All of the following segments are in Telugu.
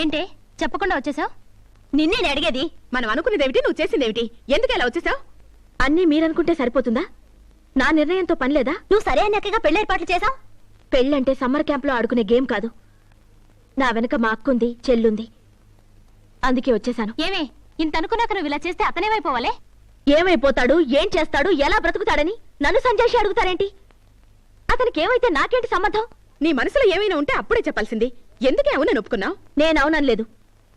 ఏంటే చెప్పకుండా వచ్చేసావు? నిన్నే అడిగేది. మనం అనుకునేదేమిటి, నువ్వు చేసిందేమిటి? ఎందుకు ఎలా వచ్చేసావు? అన్నీ మీరనుకుంటే సరిపోతుందా? నా నిర్ణయంతో పనిలేదా? నువ్వు సరే అన్నట్టుగా పెళ్లి ఏర్పాట్లు చేసావు. పెళ్ళంటే సమ్మర్ క్యాంప్లో ఆడుకునే గేమ్ కాదు. నా వెనక మా అక్కుంది, చెల్లుంది. అందుకే వచ్చేసాను. ఏమే ఇంత అనుకున్నాక నువ్వు ఇలా చేస్తే అతనేమైపోవాలే? ఏమైపోతాడు, ఏం చేస్తాడు, ఎలా బ్రతుకుతాడని నన్ను సంజాషి అడుగుతారేంటి? అతనికి ఏమైతే నాకేంటి సంబంధం? నీ మనసులో ఏమైనా ఉంటే అప్పుడే చెప్పాల్సింది. ఎందుకే అవునని ఒప్పుకున్నావు? నేను అవునలేదు,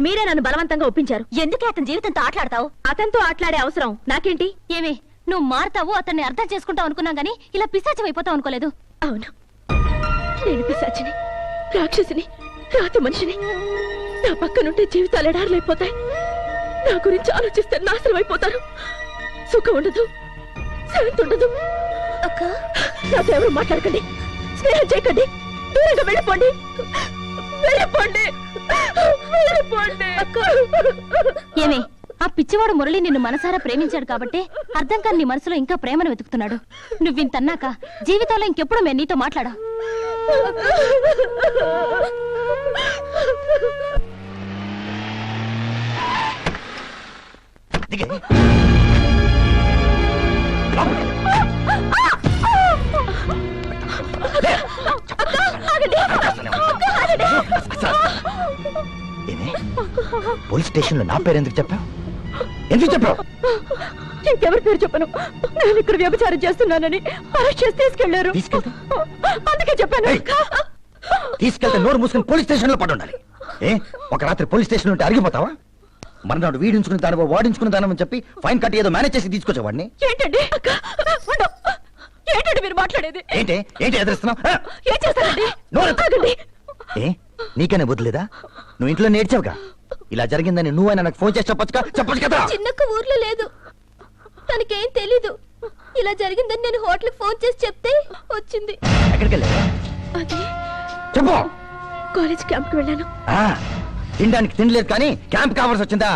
మీరే నన్ను బలవంతంగా ఒప్పించారు. ఎందుకే అతని జీవితంతో ఆటలాడతావు? అతనితో ఆటలాడే అవసరం నాకేంటి? ఏమే నువ్వు మారుతావు, అతన్ని అర్థం చేసుకుంటావు అనుకున్నాం గానీ ఇలా పిశాచం అయిపోతావు అనుకోలేదు. అవును, నేను పిశాచిని, రాక్షసిని, రాతి మనిషిని. నా పక్కనుంటే జీవితాలు ఎడారులైపోతాయి. నా గురించి ఆలోచిస్తే నాశనం అయిపోతారు. సుఖం ఉండదు, శాంతి ఉండదు. అక్క నాతో ఎవరు మాట్లాడకండి, స్నేహం చేయకండి, దూరంగా వెళ్ళిపోండి, వెళ్ళిపోండి, వెళ్ళిపోండి. ఏమే ఆ పిచ్చివాడు మురళి నిన్ను మనసారా ప్రేమించాడు కాబట్టి అర్థం కాని నీ మనసులో ఇంకా ప్రేమను వెతుకుతున్నాడు. నువ్వింతన్నాక జీవితంలో ఇంకెప్పుడు మేము నీతో మాట్లాడా. పోలీస్ స్టేషన్ లో నా పేరు ఎందుకు చెప్పావు? ఎందుకు చెప్పావు? ఇంకెవరి పేరు చెప్పను. నేను ఇక్కడ వ్యభిచారం చేస్తున్నానని అరెస్ట్ చేసి తీసుకెళ్లారు. అందుకే చెప్పాను. తీసుకెళ్తే నోరు మూసుకుని పోలీస్ స్టేషన్ లో పడి ఉండాలి. ఒక రాత్రి పోలీస్ స్టేషన్ ఉంటే అరిగిపోతావా? మరణాడు వీడించుకుని దానివో వాడించుకుని దానని చెప్పి ఫైన్ కట్టి ఏదో మేనేజ్ చేసి తీసుకొచ్చేవాడిని. ఏంటండి ఏంటండి మీరు మాట్లాడేది? ఏంటి ఏంటి ఎదురుస్తున్నావు? ఏం చేస్తారండి? నీకనే వదిలేదా? నువ్వు ఇంట్లో నేర్చావుగా. ఇలా జరిగిందని నువ్వైనా నాకు ఫోన్ చేసి చెప్పొచ్చు కదా. చిన్నక్క ఊర్లో లేదు, తనకేం తెలీదు. ఇలా జరిగిందని నేను హోటల్ ఫోన్ చేసి చెప్తే వచ్చింది. ఎక్కడికి వెళ్ళావా? అది చెప్పు. కాలేజ్ క్యాంప్కి వెళ్ళాను. తినడానికి తినలేదు కానీ క్యాంప్ కావాల్సి వచ్చిందా?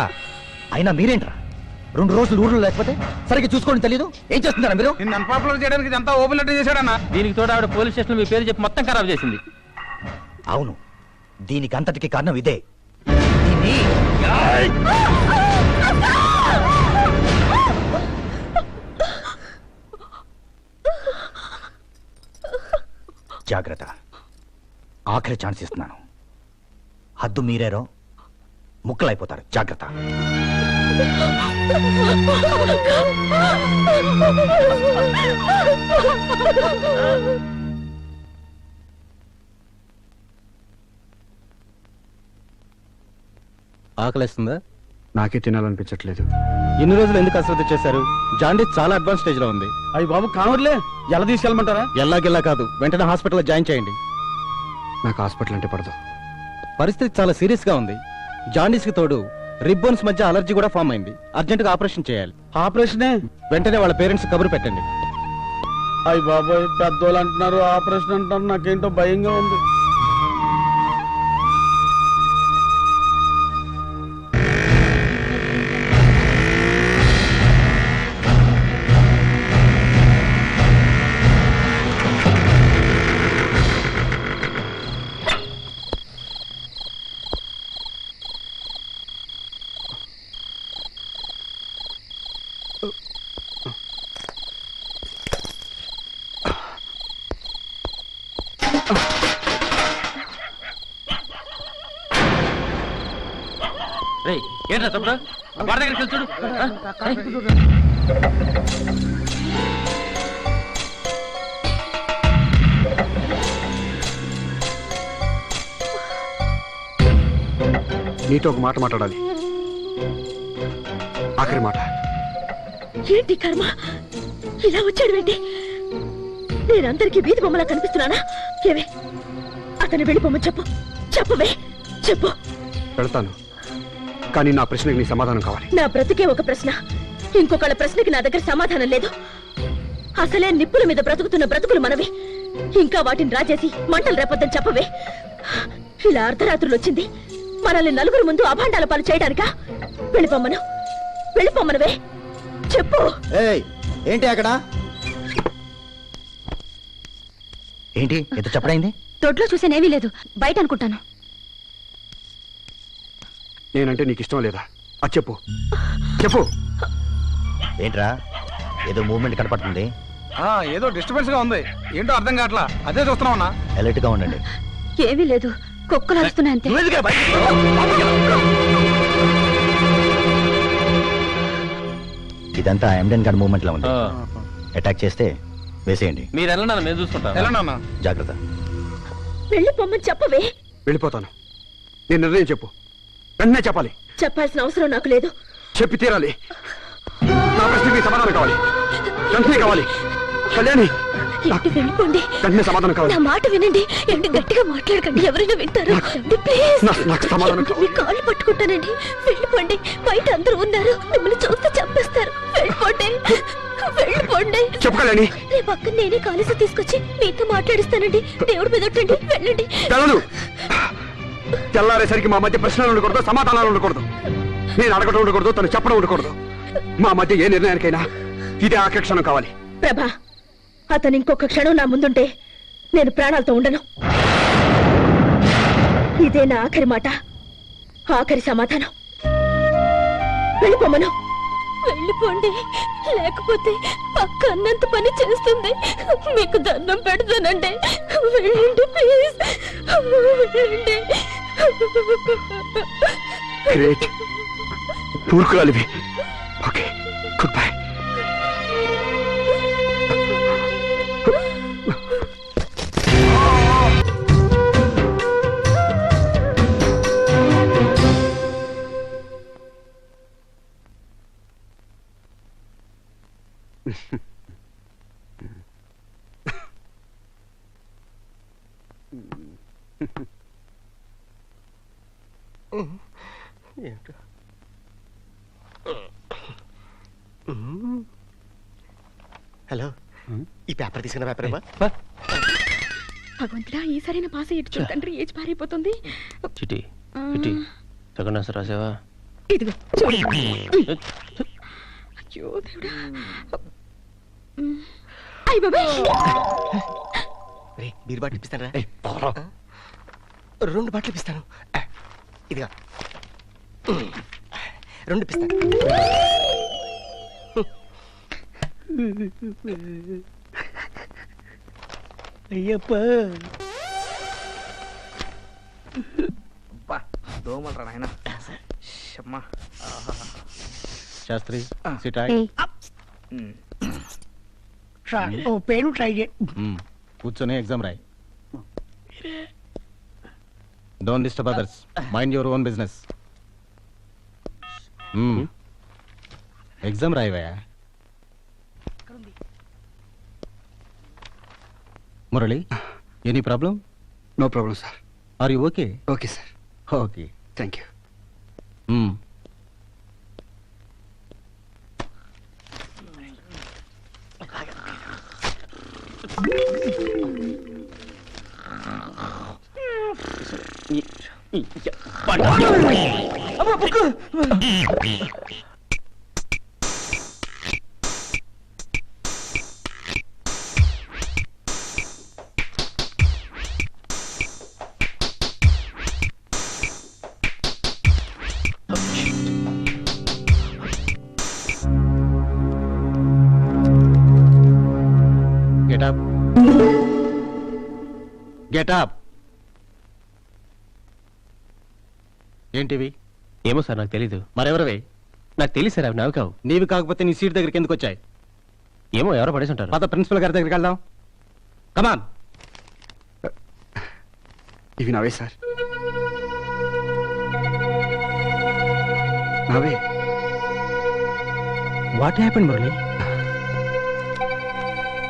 అయినా మీరేంట్రా 2 రోజులు ఊర్లో లేకపోతే సరిగ్గా చూసుకోవడం తెలీదు. ఏం చేస్తున్నారా మీరు? నిన్ను అన్పాపులర్ చేయడానికి ఇదంతా ఓపెన్ లెటర్ చేశాడన్నా. దీనికి తోడు ఆవిడ పోలీస్ స్టేషన్ మీ పేరు చెప్పి మొత్తం ఖరాబ్ చేసింది. అవును, దీనికి అంతటికి కారణం ఇదే. జాగ్రత్త, ఆఖరి ఛాన్స్ ఇస్తున్నాను. హద్దు మీరేరో ముక్కలైపోతారు. జాగ్రత్త. ఆకలిస్తుందా? నాకే తినాలనిపించట్లేదు. ఇన్ని రోజులు ఎందుకు అశ్రద్ధ చేశారు? జాండీస్ చాలా అడ్వాన్స్ స్టేజ్ లో ఉంది. అయ్యి బాబు కానూరులే, ఎలా తీసుకెళ్ళమంటారా? ఎల్లాగిల్లా కాదు, వెంటనే హాస్పిటల్లో జాయిన్ చేయండి. నాకు హాస్పిటల్ అంటే పడదు. పరిస్థితి చాలా సీరియస్ గా ఉంది. జాండీస్ కి తోడు రిబ్బన్స్ మధ్య అలర్జీ కూడా ఫామ్ అయింది. అర్జెంట్ గా ఆపరేషన్ చేయాలి. ఆపరేషనే? వెంటనే వాళ్ళ పేరెంట్స్ కబురు పెట్టండి. అయ్యి బాబోయ్, పెద్దోళ్ళు అంటున్నారు, ఆపరేషన్ అంటున్నారు. నాకేంటో భయంగా ఉంది. ఏంట్రా తప్పుడు వాడి దగ్గరికి చూడు. నీతో ఒక మాట మాట్లాడాలి. ఆఖరి మాట. ఏంటి కర్మ, ఇలా వచ్చాడు ఏంటి? నేనందరికీ వీధి బొమ్మలా కనిపిస్తున్నానా? ఏవే అతను వెళ్ళిపోమని చెప్పు. చెప్పవే, చెప్పు. వెళ్తాను, కానీ నా ప్రశ్నకి నీ సమాధానం కావాలి. నా బ్రతికే ఒక ప్రశ్న, ఇంకొకళ్ళ ప్రశ్నకి నా దగ్గర సమాధానం లేదు. అసలే నిప్పుల మీద బ్రతుకుతున్న బ్రతుకులు మనవి. ఇంకా వాటిని రాజేసి మంటలు రేపొద్దని చెప్పవే. ఇలా అర్ధరాత్రులు వచ్చింది మనల్ని నలుగురు ముందు అభాండాల పాలు చేయడానికా? వెళ్ళిపోమ్మను, వెళ్ళిపోమ్మనవే, చెప్పు. ఏంటి అక్కడ? ఏంటి ఎంత చెప్పడైంది? దొడ్లో చూసేనేమీ లేదు, బయట అనుకుంటాను. నేనంటే నీకు ఇష్టం లేదా అది చెప్పు చెప్పు. ఏంట్రా ఏదో మూవ్మెంట్ కనపడుతుంది. ఏదో డిస్టర్బెన్స్ గా ఉంది, ఏంటో అర్థం కావట్లా. అదే చూస్తున్నావునా? అలర్ట్ గా ఉండండి. ఏమీ లేదు, కుక్కలు అరుస్తున్నాయి అంతే. ఇదంతా ఎండెన్ గార్డ్ మూవ్మెంట్ లా ఉంది. అటాక్ చేస్తే వేసేయండి. మీరు వెళ్ళండి, మేము చూసుకుంటాం. ఎలా జాగ్రత్త. వెళ్ళి పొమ్మని చెప్పవే. వెళ్ళిపోతాను. నీ నిర్ణయం చెప్పు, వెంటనే చెప్పాలి. చెప్పాల్సిన అవసరం నాకు లేదు. చెప్పి తీరాలి. నా ప్రశ్నకి సమాధానం కావాలి, వెంటనే కావాలి. కళ్యాణి, ఏంటి వెళ్ళిపోండి. వెంటనే సమాధానం కావాలి. నా మాట వినండి. ఏంటి గట్టిగా మాట్లాడకండి, ఎవరైనా వింటారు. రండి, ప్లీజ్. నాకు సమాధానం మీ కావాలి. కాళ్ళు పట్టుకుంటానండి. వెళ్ళిపోండి, బయట అందరూ ఉన్నారు, మిమ్మల్ని చూస్తే చంపేస్తారు. వెళ్ళిపోండి, వెళ్ళిపోండి. చెప్పు కళ్యాణి. రేపు అక్క నేనే కాలేజీ తీసుకొచ్చి మీతో మాట్లాడిస్తానండి. దేవుడి మీద ఒట్టండి, వెళ్ళండి. తెలను తెల్లారేసరికి మా మధ్య ప్రశ్నలు ఉండకూడదు, సమాధానాలు ఉండకూడదు. నేను అడగడం ఉండకూడదు, తను చెప్పడం ఉండకూడదు. మా మధ్య ఏ నిర్ణయానికైనా ఇదే ఆఖరి క్షణం కావాలి. ప్రభా, అతను ఇంకొక క్షణం నా ముందుంటే నేను ప్రాణాలతో ఉండను. ఇదే నా ఆఖరి మాట, ఆఖరి సమాధానం. వెళ్ళిపోమను. వెళ్ళిపోండి, లేకపోతే అక్క అన్నంత పని చేస్తుంది. మీకు దండం పెడతానండి. వెళ్ళండి, ప్లీజ్, వెళ్ళండి. గ్రేట్, పూర్కురాలివి. Okay, good bye. హలో, ఈ పేపర్ తీసుకున్న పేపర్ ఇవ్వ. భగవంతుడా, ఈసారైనా పాస్ అయ్యేట్టు తండ్రి, age పారైపోతుంది. Chitti Chitti second answer రాసావా? ఇదిగో చూడు. అయ్యో దేవుడా. అయ్య బాబాయ్. రే, బీర్ బాటిల్ ఇప్పిస్తాను రా. 2 బాటిల్ ఇప్పిస్తాను. ఇదిగా 2 ఇప్పిస్తాను. అయ్యప్ప, దోమలరా నాయన. శాస్త్రి ఓ పేరు ట్రై చేయి. కూర్చొని ఎగ్జామ్ రాయి. Don't disturb others, mind your own business. Exam రాయవా. Murali, any problem? No problem sir. Are you okay? Okay sir. Okay, thank you. Get up, get up. ఏంటివి? ఏమో సార్, నాకు తెలీదు. మరెవరివి? నాకు తెలియదు సార్, అవి నావి కావు. నీవి కాకపోతే నీ సీట్ దగ్గరికి ఎందుకు వచ్చాయి? ఏమో, ఎవరో పడేసి ఉంటారు. పద ప్రిన్సిపల్ గారి దగ్గరికి వెళ్దాం. కమాన్. ఇవి నావే సార్, నావే. What happened Murali?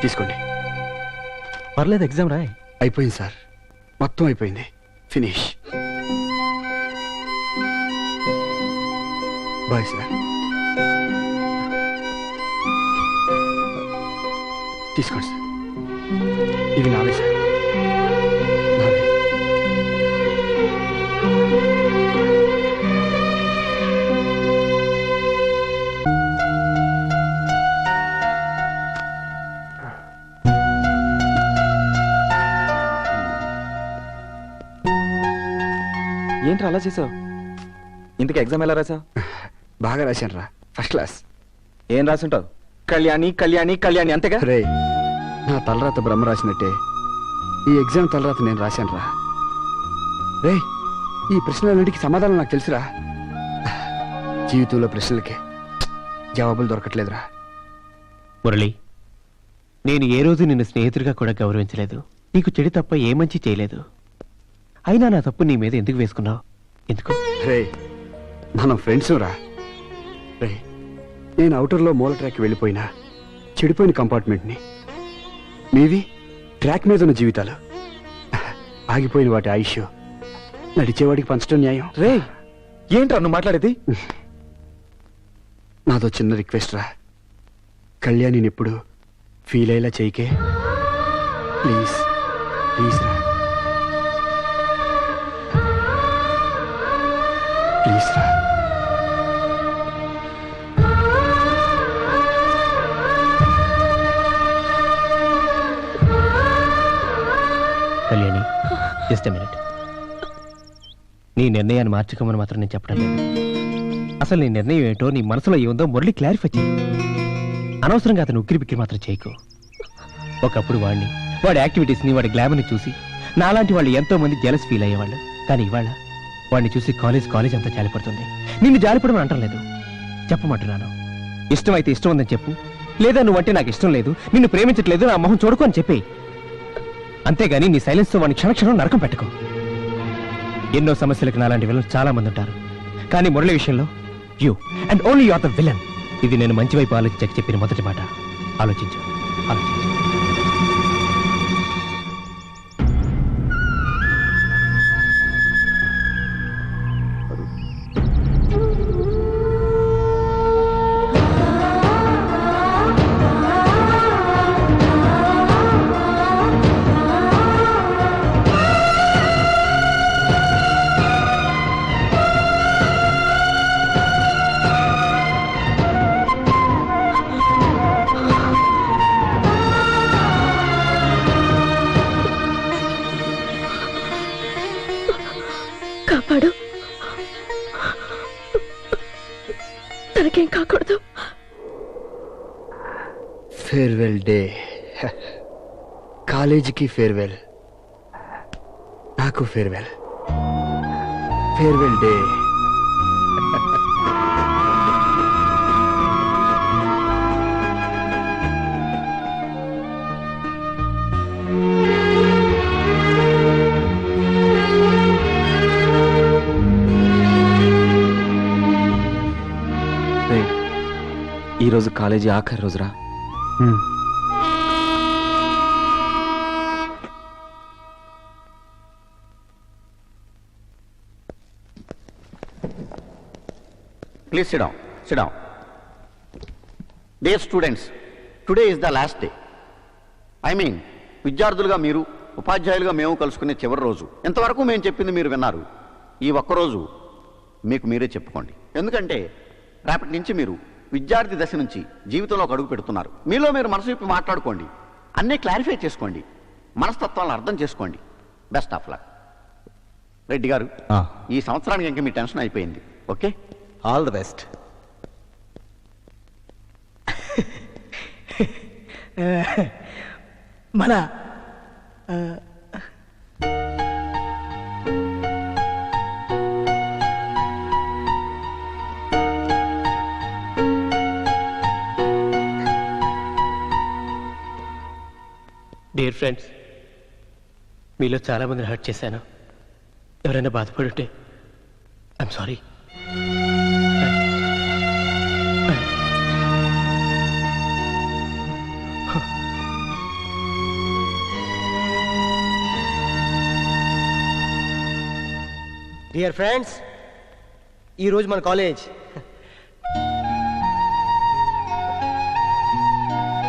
తీసుకోండి. పర్లేదు, ఎగ్జామ్ రాయ్. అయిపోయింది సార్, మొత్తం అయిపోయింది. ఫినిష్. Bye sir. తీసుకోండి సార్, ఇవి నావే సార్, నావే. ఏంట్రా అలా చేసావు? ఇంతకు ఎగ్జామ్ ఎలా రాసావు? బాగా రాశాను రా, ఫస్ట్ క్లాస్. ఏం రాసుంటావు? కళ్యాణి కళ్యాణి కళ్యాణి అంతేగా? రే, నా తలరాత బ్రహ్మ రాసినట్టే ఈ ఎగ్జామ్ తలరాత నేను రాశాను రా. రే, ఈ ప్రశ్నలన్నిటికీ సమాధానం నాకు తెలుసురా. జీవితంలో ప్రశ్నలకి జవాబులు దొరకట్లేదురా. మురళి, నేను ఏ రోజు నిన్ను స్నేహితుడిగా కూడా గౌరవించలేదు. నీకు చెడు తప్ప ఏ మంచి చేయలేదు. అయినా నా తప్పు నీ మీద ఎందుకు వేసుకున్నావు? ఎందుకు? రే, మనం ఫ్రెండ్స్ రా. రే, నేను అవుటర్లో మూల ట్రాక్ వెళ్ళిపోయినా చెడిపోయిన కంపార్ట్మెంట్ని, మీవి ట్రాక్ మీద ఉన్న జీవితాలు, ఆగిపోయిన వాటి ఆయుష్ నడిచేవాడికి పంచడం న్యాయం. రే, ఏంట్రా నువ్వు మాట్లాడేది? నాదో చిన్న రిక్వెస్ట్ రా, కళ్యాణిని ఎప్పుడు ఫీల్ అయ్యేలా చేయకే. ప్లీజ్ ప్లీజ్ రా, ప్లీజ్ రా. Kalyani, just minute. నీ నిర్ణయాన్ని మార్చుకోమని మాత్రం నేను చెప్పడం లేదు. అసలు నీ నిర్ణయం ఏంటో, నీ మనసులో ఏముందో మురళి క్లారిఫై చేయి. అనవసరంగా అతను ఉక్కిరి బిక్కిరి మాత్రం చేయకు. ఒకప్పుడు వాడి యాక్టివిటీస్ని, వాడి గ్లామర్ని చూసి నాలాంటి వాళ్ళు ఎంతో మంది జెలస్ ఫీల్ అయ్యేవాళ్ళు. కానీ ఇవాళ వాడిని చూసి కాలేజ్ అంతా జాలిపడుతుంది. నిన్ను జాలిపడమని అంటం లేదు, చెప్పమంటున్నాను. ఇష్టమైతే ఇష్టం ఉందని చెప్పు, లేదా నువ్వంటే నాకు ఇష్టం లేదు, నిన్ను ప్రేమించట్లేదు, నా మొహం చూడుకో అని చెప్పి. అంతేగాని నీ సైలెన్స్తో వాడిని క్షణక్షణం నరకం పెట్టుకో. ఎన్నో సమస్యలకు నాలాంటి విలన్ చాలా మంది ఉంటారు. కానీ మురళి విషయంలో you and only you are the villain. ఇది నేను మంచి వైపు ఆలోచించక చెప్పిన మొదటి మాట. ఆలోచించు. కాపాడు, తనకేం కాకూడదు. ఫేర్వెల్ డే, కాలేజీకి ఫేర్వెల్, నాకు ఫేర్వెల్. Farewell day. ఈ రోజు కాలేజీ ఆఖరి రోజురా. Please sit down. Sit down. Dear students, today is the last day. విద్యార్థులుగా మీరు, ఉపాధ్యాయులుగా మేము కలుసుకునే చివరి రోజు. ఇంతవరకు మేము చెప్పింది మీరు విన్నారు. ఈ ఒక్కరోజు మీకు మీరే చెప్పుకోండి. ఎందుకంటే రేపటి నుంచి మీరు విద్యార్థి దశ నుంచి జీవితంలోకి అడుగు పెడుతున్నారు. మీలో మీరు మనసు విప్పి మాట్లాడుకోండి, అన్నీ క్లారిఫై చేసుకోండి, మనస్తత్వాలను అర్థం చేసుకోండి. Best of luck. రెడ్డి గారు, ఈ సంవత్సరానికి ఇంకా మీ టెన్షన్ అయిపోయింది. Okay, all the best. మన డియర్ ఫ్రెండ్స్, మీలో చాలా మందిని హర్ట్ చేశాను. ఎవరైనా బాధపడుంటే ఐఎమ్ సారీ. డియర్ ఫ్రెండ్స్, ఈరోజు మన కాలేజ్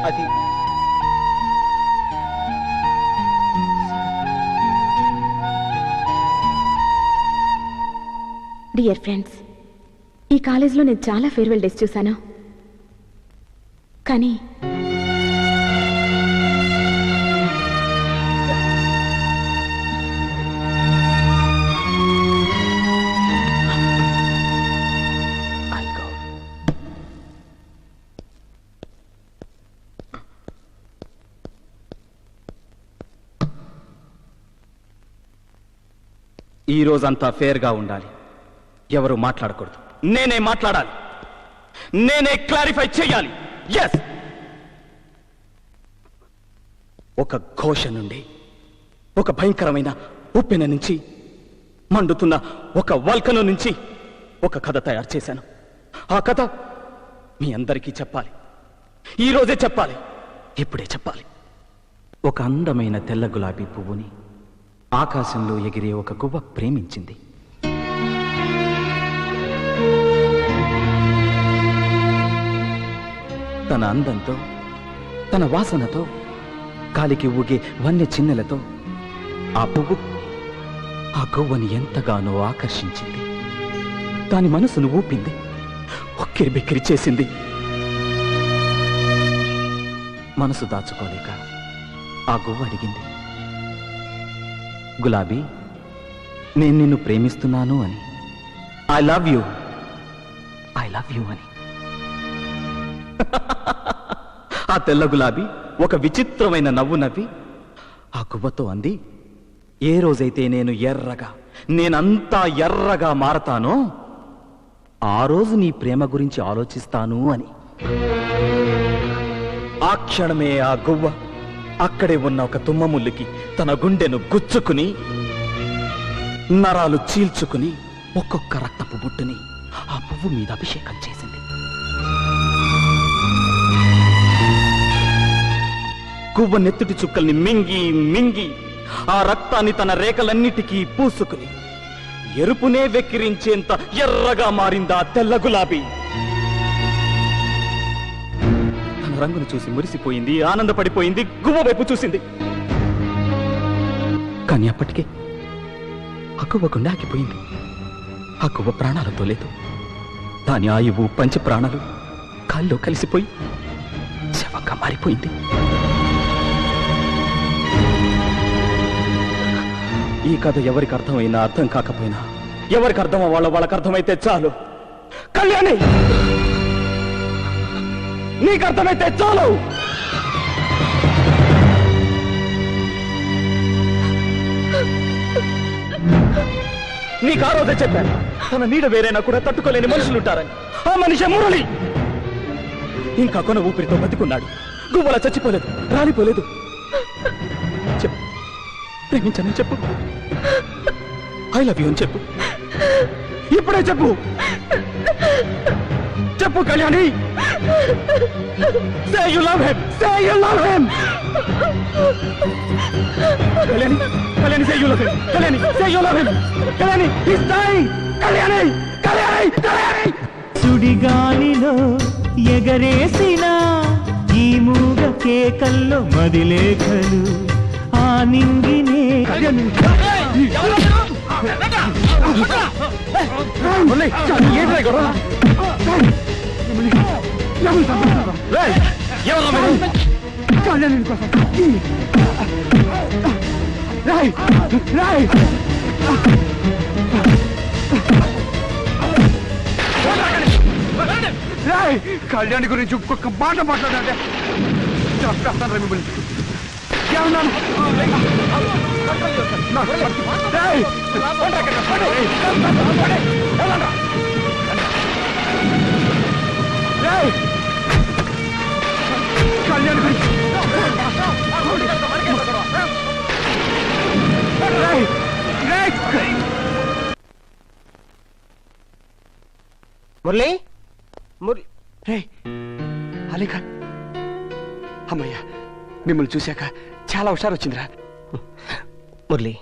అది డియర్ ఫ్రెండ్స్, ఈ కాలేజీలో నేను చాలా ఫేర్వెల్ డేస్ చూశాను. కానీ ఈ రోజంతా ఫేర్గా ఉండాలి. ఎవరు మాట్లాడకూడదు. నేనే మాట్లాడాలి. నేనే క్లారిఫై చేయాలి. ఎస్, ఒక ఘోష నుండి, ఒక భయంకరమైన ఉప్పెన నుంచి, మండుతున్న ఒక వల్కను నుంచి ఒక కథ తయారు చేశాను. ఆ కథ మీ అందరికీ చెప్పాలి. ఈ రోజే చెప్పాలి. ఇప్పుడే చెప్పాలి. ఒక అందమైన తెల్ల గులాబీ పువ్వుని ఆకాశంలో ఎగిరే ఒక గువ్వ ప్రేమించింది. తన అందంతో, తన వాసనతో, గాలికి ఊగే వన్య చిన్నెలతో ఆ పువ్వు ఆ గువ్వని ఎంతగానో ఆకర్షించింది. దాని మనసును ఊపింది, ఉక్కిరి బిక్కిరి చేసింది. మనసు దాచుకోలేక ఆ గువ్వ అడిగింది, గులాబీ, నేను నిన్ను ప్రేమిస్తున్నాను అని. ఐ లవ్ యూ అని. ఆ తెల్ల గులాబీ ఒక విచిత్రమైన నవ్వు నవ్వి ఆ గువ్వతో అంది, ఏ రోజైతే నేనంతా ఎర్రగా మారతానో ఆ రోజు నీ ప్రేమ గురించి ఆలోచిస్తాను అని. ఆ క్షణమే ఆ గువ్వ అక్కడే ఉన్న ఒక తుమ్మముల్లికి తన గుండెను గుచ్చుకుని, నరాలు చీల్చుకుని ఒక్కొక్క రక్తపు బుట్టుని ఆ పువ్వు మీద అభిషేకం చేసింది. గువ్వ నెత్తుటి చుక్కల్ని మింగి మింగి ఆ రక్తాన్ని తన రేఖలన్నిటికీ పూసుకుని ఎరుపునే వెక్కిరించేంత ఎర్రగా మారిందా తెల్ల గులాబీ. తన రంగును చూసి మురిసిపోయింది, ఆనందపడిపోయింది, గువ్వ వైపు చూసింది. కానీ అప్పటికే ఆ గువ్వ గుండె ఆగిపోయింది. ఆ గువ్వ ప్రాణాలతో లేదు. దాని ఆయువు పంచ ప్రాణాలు కాల్లో కలిసిపోయి శవంగా మారిపోయింది. ఈ కథ ఎవరికి అర్థమైనా అర్థం కాకపోయినా, ఎవరికి అర్థం వాళ్ళకి అర్థమైతే చాలు. కళ్యాణి, నీకు అర్థమైతే చాలు. నీకు ఆ రోజే చెప్పాను, తన నీడ వేరైనా కూడా తట్టుకోలేని మనుషులుంటారని. ఆ మనిషి మురళి ఇంకా కొన ఊపిరితో బతికున్నాడు. గువ్వలా చచ్చిపోలేదు, రాలిపోలేదు. చెప్పు, ప్రేమించానని చెప్పు. ఐ లవ్ యూ అని చెప్పు. ఇప్పుడే చెప్పు. చెప్పు Kalyani. Say you love him. Say you love him. Kalyani, Kalyani, say you love him. Kalyani, say you love him. Kalyani, he's dying. Kalyani, Kalyani, Kalyani. సుడిగాలిలో ఎగరేసిన ఈ మూగ కేకల్లో మదిలేఖలు ఆ నింగినే. కళ్యాణి గురించి ఒక్కొక్క మాట మాట్లాడాలంటే చంపేస్తాను రా మిమ్మల్ని. కళ్యాణి గురించి మురళి, మురళి, రే అలీఖా, అమ్మయ్యా మిమ్మల్ని చూశాక చాలా హుషారు వచ్చిందిరా. మురళి,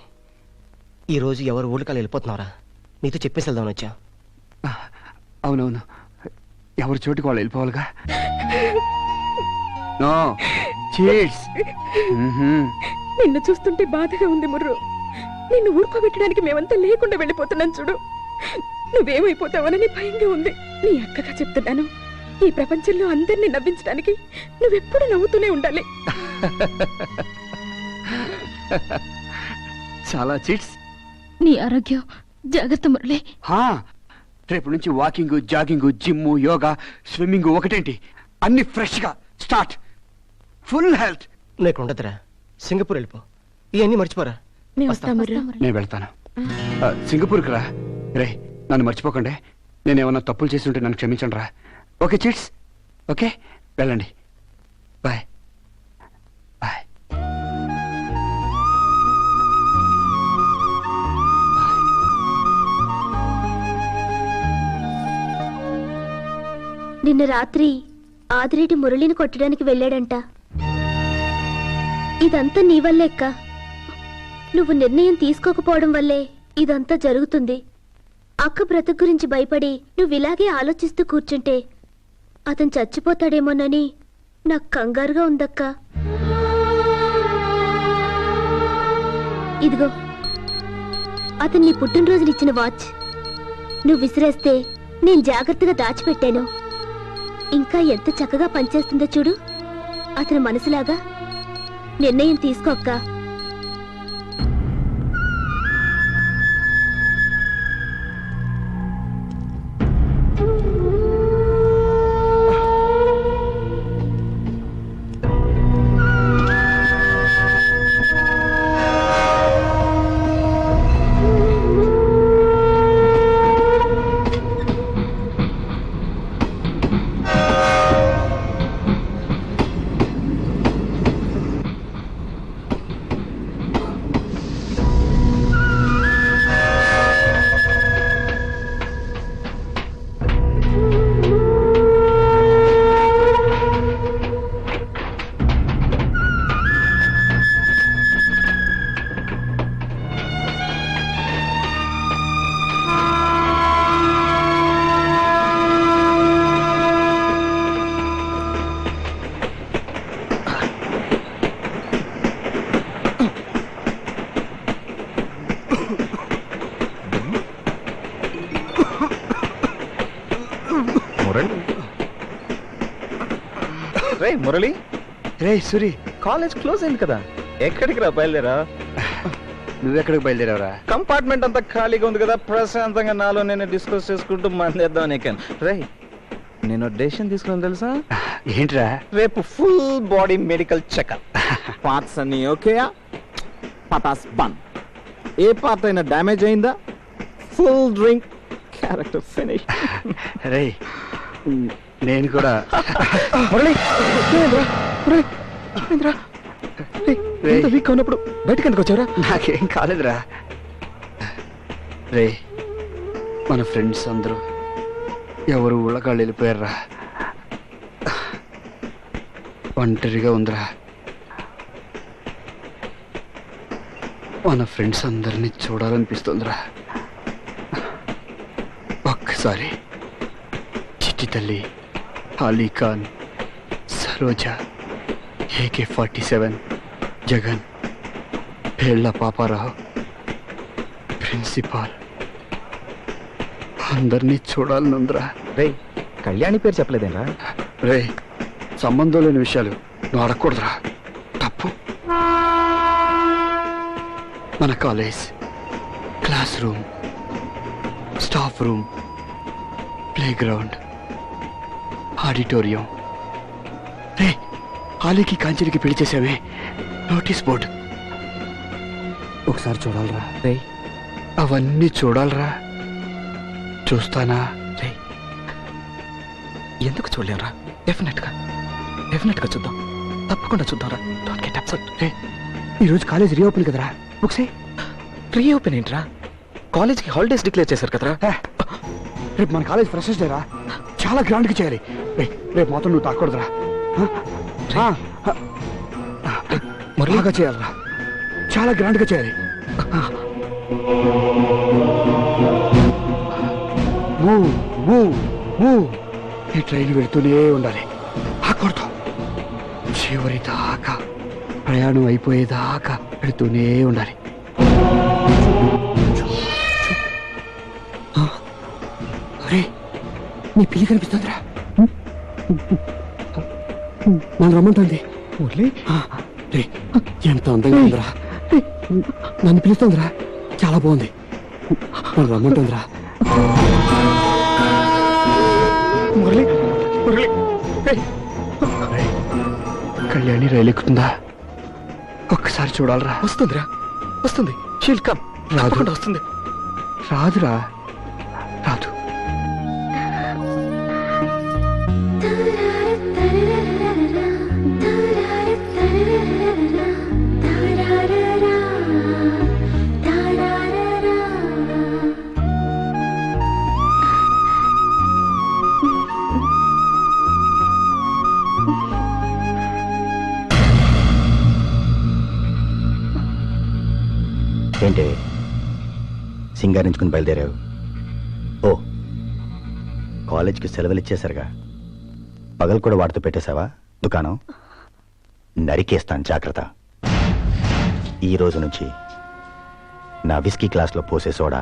ఈరోజు ఎవరు ఊళ్ళకాలు వెళ్ళిపోతున్నారా? నీతో చెప్పేసి వెళ్దామని వచ్చా. అవునవును, ఎవరి చోటుకి వాళ్ళు వెళ్ళిపోవాలిగా. No cheats. నిన్ను చూస్తుంటే బాధగా ఉంది ముర్రు. నిన్ను ఊరుకోబెట్టడానికి మేమంతా లేకుండా వెళ్ళిపోతున్నాం చూడు. నువ్వేమైపోతావనని భయంగా ఉంది. నీ అక్కగా చెప్తున్నాను, ఈ ప్రపంచంలో అందరినీ నవ్వించడానికి నువ్వెప్పుడు నవ్వుతూనే ఉండాలి. చాలా చీట్స్. నీ ఆరోగ్యం జాగ్రత్త మురళి. రేపు నుంచి walking, jogging, gym, yoga, swimming ఒకటేంటి అన్ని ఫ్రెష్ గా స్టార్ట్. Full health. నీకు ఉండదురా, సింగపూర్ వెళ్ళిపో. ఇవన్నీ మర్చిపోరా. నేను వెళ్తాను. సింగపూర్కి రా. రే నన్ను మర్చిపోకండి. నేను ఏమన్నా తప్పులు చేసి ఉంటే నన్ను క్షమించండి రా. Okay cheats. ఓకే వెళ్ళండి. Bye bye. నిన్న రాత్రి ఆదిరెడ్డి మురళిని కొట్టడానికి వెళ్ళాడంట. ఇదంతా నీ వల్లే అక్క. నువ్వు నిర్ణయం తీసుకోకపోవడం వల్లే ఇదంతా జరుగుతుంది. అక్క బ్రతుకు గురించి భయపడి నువ్వు ఇలాగే ఆలోచిస్తూ కూర్చుంటే అతను చచ్చిపోతాడేమోనని నాకు కంగారుగా ఉందక్క. ఇదిగో అతను నీ పుట్టినరోజునిచ్చిన వాచ్ నువ్వు విసిరేస్తే నేను జాగ్రత్తగా దాచిపెట్టాను. ఇంకా ఎంత చక్కగా పనిచేస్తుందో చూడు. అతని మనసులాగా నిర్ణయం తీసుకో అక్క. మురళి రే సూరి, కాలేజ్ క్లోజ్ అయింది కదా, ఎక్కడికి రా బయలుదేరా? నువ్వెక్కడికి బయలుదేరావురా? కంపార్ట్మెంట్ అంతా ఖాళీగా ఉంది కదా, ప్రశాంతంగా నాలో నేను డిస్కస్ చేసుకుంటూ మందేద్దాం నీకెన్. రే నేను డెసిషన్ తీసుకున్నాను తెలుసా? ఏంట్రా? రేపు full body medical checkup. Parts అన్ని ఓకేయా? పటాస్ బన్. ఏ పార్ట్ అయినా డ్యామేజ్ అయిందా ఫుల్ డ్రింక్, క్యారెక్టర్ ఫినిష్. రే నేను కూడా వీక్ ఉన్నప్పుడు బయటకు ఎందుకు వచ్చారా? నాకేం కాలేదురా. రే మన ఫ్రెండ్స్ అందరూ ఎవరు ఊళ్ళకాళ్ళు వెళ్ళిపోయారా. ఒంటరిగా ఉందిరా. మన ఫ్రెండ్స్ అందరినీ చూడాలనిపిస్తుందిరా. ఒక్కసారి చిట్టి తల్లి, అలీఖాన్, సరోజా, AK-47, జగన్, పేళ్ల పాపారావు, ప్రిన్సిపాల్ అందరినీ చూడాలనుందిరా. రే కళ్యాణి పేరు చెప్పలేదేనా? రే సంబంధం లేని విషయాలు నువ్వు అడగకూడదురా, తప్పు. మన college, classroom, staff room, playground, auditorium. రే ఆలీకి కాంచెలికి పెళ్లి చేసామే, నోటీస్ బోర్డు ఒకసారి చూడాలరా. రే అవన్నీ చూడాలరా. చూస్తానా? రే ఎందుకు చూడలేరా? డెఫినెట్ గా చూద్దాం, తప్పకుండా చూద్దాంరా. Don't get upset. రే ఈరోజు కాలేజ్ రీఓపెన్ కదరా, ఒకసారి. రీఓపెన్ ఏంట్రా? కాలేజ్కి హాలిడేస్ డిక్లేర్ చేశారు కదరా. రేపు మన కాలేజ్ ఫ్రెషర్స్ డే రా, చాలా గ్రాండ్గా చేయాలి. రేపు మాత్రం నువ్వు తాకూడదురా. మరలాగా చేయాలరా, చాలా గ్రాండ్గా చేయాలి. ఈ ట్రైన్ వెళ్తూనే ఉండాలి, ఆకూడదు. చివరి దాకా ప్రయాణం అయిపోయేదాకా వెళుతూనే ఉండాలి. అరే నీ పిల్లి కనిపిస్తుందిరా, నన్ను రమ్మంటుంది. ఎంత అందంగా ఉందిరా, నన్ను పిలుస్తుందిరా, చాలా బాగుంది, నన్ను రమ్మంటుందిరా. కళ్యాణి రైలు ఎక్కుతుందా? ఒక్కసారి చూడాలరా. వస్తుంది. She'll come. రాదు. వస్తుంది. రాదురా, రాదు. ఏంటి సింగారించుకుని బయలుదేరావు? ఓ, కాలేజ్కి సెలవులు ఇచ్చేసరిగా పగలు కూడా వాటితో పెట్టేశావా దుకాణం? నరికేస్తాను, జాగ్రత్త. ఈ రోజు నుంచి నా విస్కీ క్లాస్లో పోసే సోడా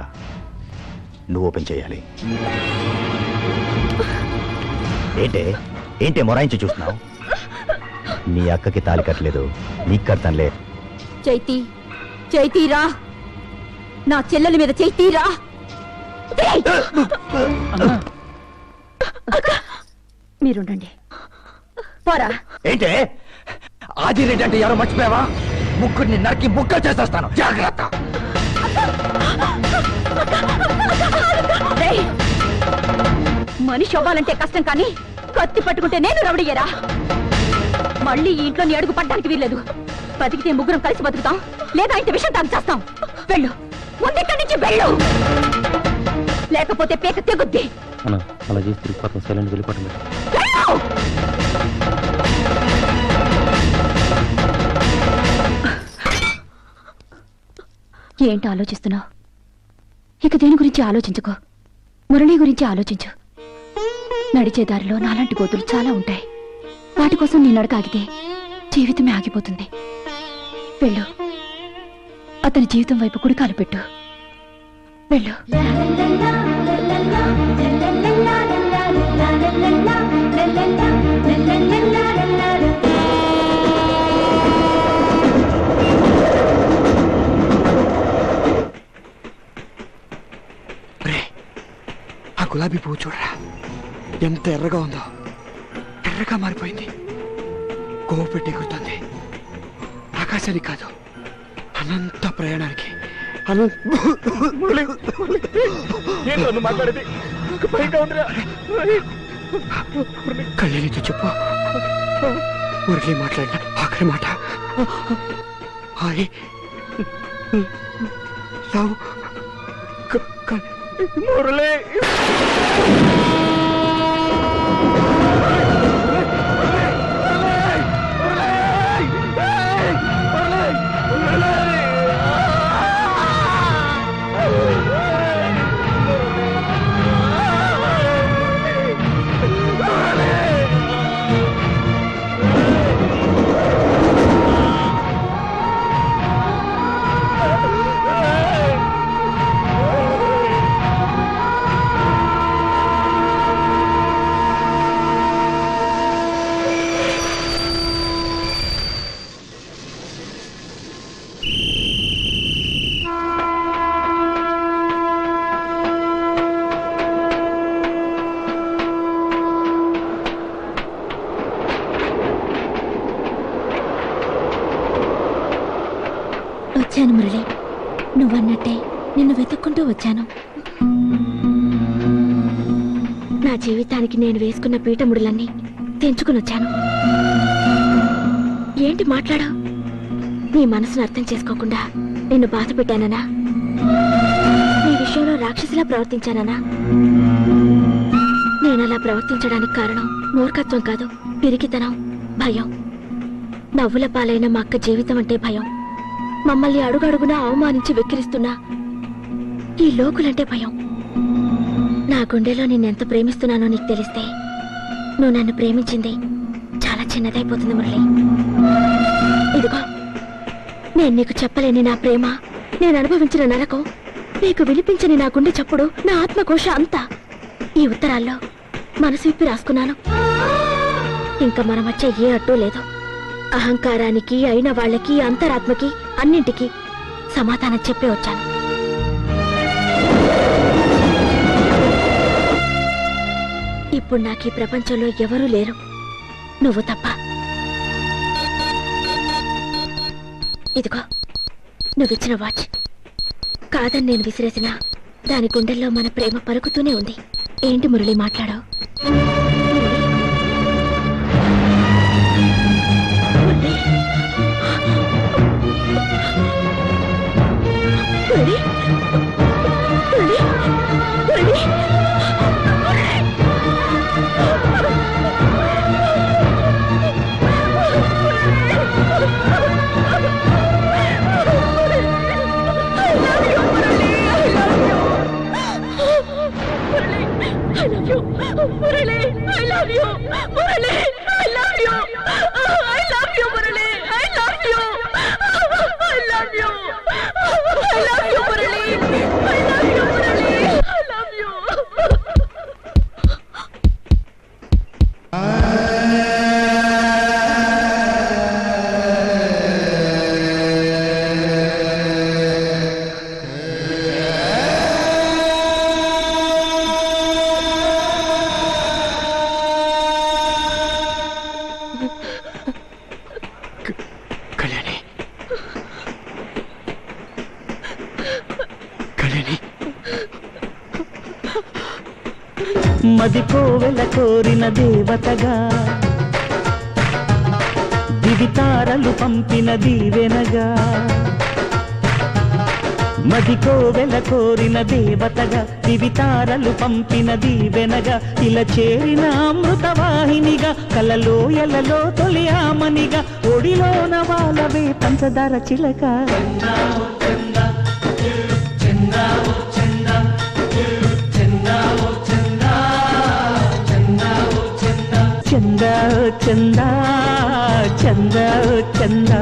నువ్వు ఓపెన్ చేయాలి. ఏంటే మొరాయించి చూస్తున్నావు? మీ అక్కకి తాలి కట్టలేదు, నీకు కడతానులే. చైతీరా, నా చెల్లెల మీద చైతీరా. మీరుండండి, పోరా. ఏంటే ఆదిరెడ్డి అంటే ఎవరో మర్చిపోయావా? ముగ్గురిని నరికి ముక్కలు చేసేస్తాను, జాగ్రత్త. మనిషి అవ్వాలంటే కష్టం, కానీ కత్తి పట్టుకుంటే నేను రవడయ్యరా. మళ్ళీ ఈ ఇంట్లో నీ అడుగు పడ్డానికి వీల్లేదు. బతికితే ముగ్గురం కలిసి బతుకుతాం, లేదా ఇంత విషయం తాను చేస్తాం. వెళ్ళు, ముందెక్కడి నుంచి వెళ్ళు, లేకపోతే పేక తెగుద్ది. అలా చేసి తిరిగిపోతాం, సైలెంట్ వెళ్ళిపోవటం. ఏంటి ఆలోచిస్తున్నావు? ఇక దేని గురించి ఆలోచించుకో, మురళి గురించి ఆలోచించు. నడిచే దారిలో నాలాంటి గోతులు చాలా ఉంటాయి. వాటి కోసం నీ నడక ఆగితే జీవితమే ఆగిపోతుంది. వెళ్ళు, అతని జీవితం వైపు కుడికాలు పెట్టు. వెళ్ళు. ఆ గులాబీ పువ్వు చూడరా, ఎంత ఎర్రగా ఉందో. ఎర్రగా మారిపోయింది, కోవ పెట్టి ఎగురుతుంది. ఆకాశానికి కాదు, అనంత ప్రయాణానికి. మాట్లాడేది కళ్యాణితో చెప్పు, మురళి మాట్లాడిన ఆఖరి మాట ఐ లవ్ మురళి. వచ్చాను మురళి, నువ్వన్నట్టే నిన్ను వెతుక్కుంటూ వచ్చాను. నా జీవితానికి నేను వేసుకున్న పీఠముడులన్నీ తెంచుకుని వచ్చాను. ఏంటి మాట్లాడావు? నీ మనసును అర్థం చేసుకోకుండా నిన్ను బాధ పెట్టాననా? నీ విషయంలో రాక్షసిలా ప్రవర్తించాననా? నేనలా ప్రవర్తించడానికి కారణం మూర్ఖత్వం కాదు, పిరికితనం, భయం. నవ్వుల పాలైన మా అక్క జీవితం అంటే భయం. మమ్మల్ని అడుగడుగునా అవమానించి వెక్కిరిస్తున్నా ఈ లోకులంటే భయం. నా గుండెలో నిన్నెంత ప్రేమిస్తున్నానో నీకు తెలిస్తే నువ్వు నన్ను ప్రేమించింది చాలా చిన్నదైపోతుంది మురళి. ఇదిగో, నేను నీకు చెప్పలేని నా ప్రేమ, నేను అనుభవించిన నరకం, నీకు వినిపించని నా గుండె చప్పుడు, నా ఆత్మకోశ అంతా ఈ ఉత్తరాల్లో మనసు విప్పి రాసుకున్నాను. ఇంకా మన మధ్య ఏ అడ్డు లేదు. అహంకారానికి, అయిన వాళ్ళకి, అంతరాత్మకి, అన్నింటికి సమాధానం చెప్పే వచ్చాను. ఇప్పుడు నాకు ఈ ప్రపంచంలో ఎవరూ లేరు, నువ్వు తప్ప. ఇదిగో, నువ్విచ్చిన వాచ్ కాదని నేను విసిరేసిన దాని గుండెల్లో మన ప్రేమ పలుకుతూనే ఉంది. ఏంటి మురళి మాట్లాడావు? మది కోవెల కోరిన దేవతగా దివితారలు పంపిన దీవెనగా మది కోవెల కోరిన దేవతగా దివితారలు పంపిన దీవెనగా ఇలా చేరిన అమృతవాహినిగా కలలో ఎలలో తొలి ఆమనిగా ఒడిలోన వాళ్ళవే పంచదార చిలక చందా చందా చందా చందా